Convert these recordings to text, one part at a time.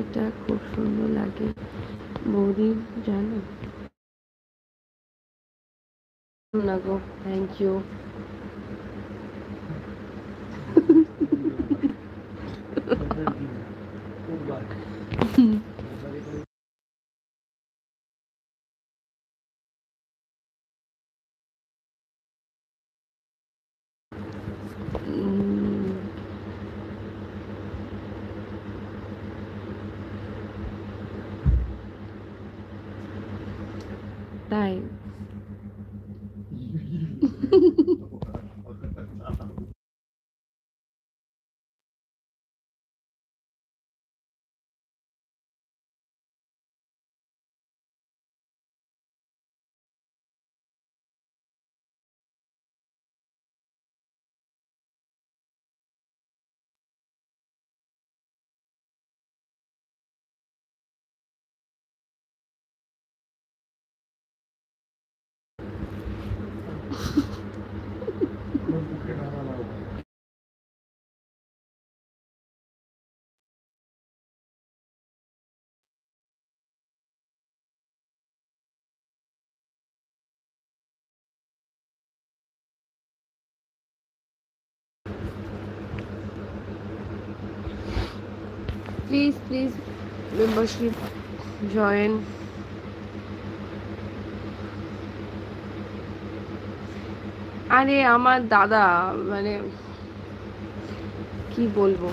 এটা খুব সুন্দর লাগে বৌদি, জানো না গো, থ্যাংক ইউ। তাই প্লিজ প্লিজ মেম্বারশিপ জয়েন। আরে আমার দাদা, মানে কি বলবো,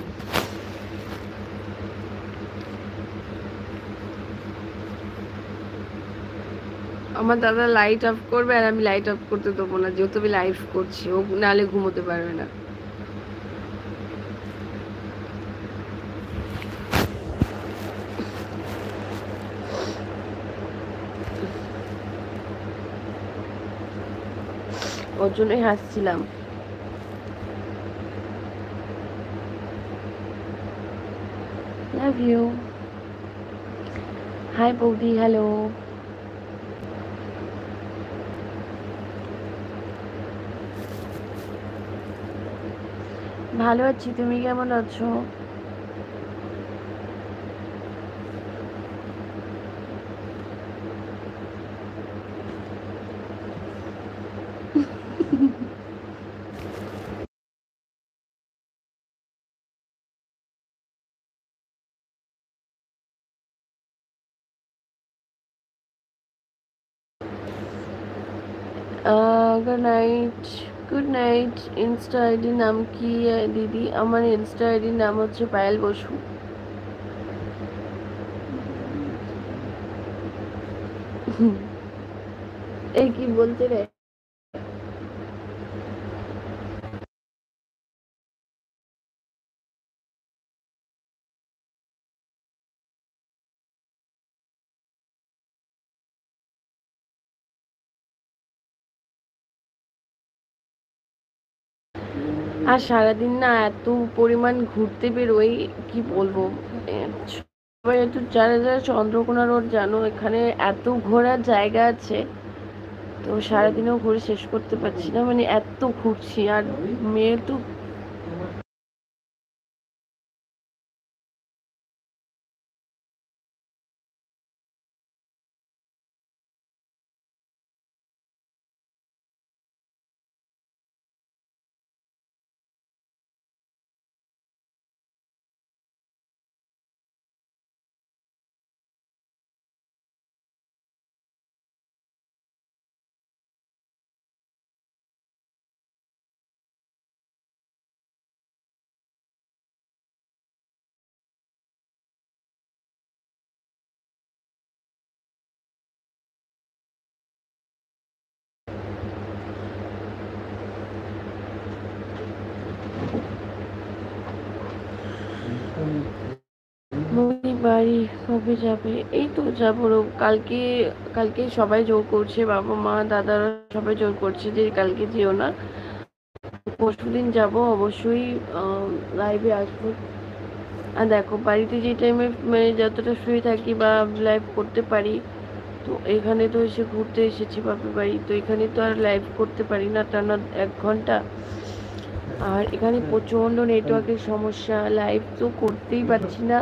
আমার দাদা লাইট অফ করবে আর আমি লাইট অফ করতে দেবো না, যেহেতু আমি লাইভ করছি, ও নাহলে ঘুমোতে পারবে না। ওর জন্যই হাসছিলাম। Love you. হাই বৌদি, হ্যালো। ভালো আছি, তুমি কেমন আছো? Good night, good night. Insta আইডির নাম কি দিদি? আমার ইনস্টা আইডির নাম হচ্ছে পায়েল বসু। এই কি বলতে রে? আর সারাদিন না এত পরিমাণ ঘুরতে বেরোই, কি বলবো। এ, সবাই একটু, যারা যারা চন্দ্রকোনা রোড জানো, এখানে এত ঘোরার জায়গা আছে, তো সারাদিনেও ঘুরে শেষ করতে পারছি না, মানে এত ঘুরছি। আর মেয়ে তো বাড়ি কবে যাবে? এই তো যাবো কালকে। কালকে সবাই জোর করছে, বাবা মা দাদারা সবাই জোর করছে যে কালকে যেও না, পরশুদিন যাবো অবশ্যই। লাইভে আসবো। আর দেখো, বাড়িতে যে টাইমে মানে যতটা ফ্রি থাকি বা লাইভ করতে পারি, তো এখানে তো এসে ঘুরতে এসেছি বাপের বাড়ি, তো এখানে তো আর লাইভ করতে পারি না টানা 1 ঘন্টা। আর এখানে প্রচণ্ড নেটওয়ার্কের সমস্যা, লাইভ তো করতেই পারছি না।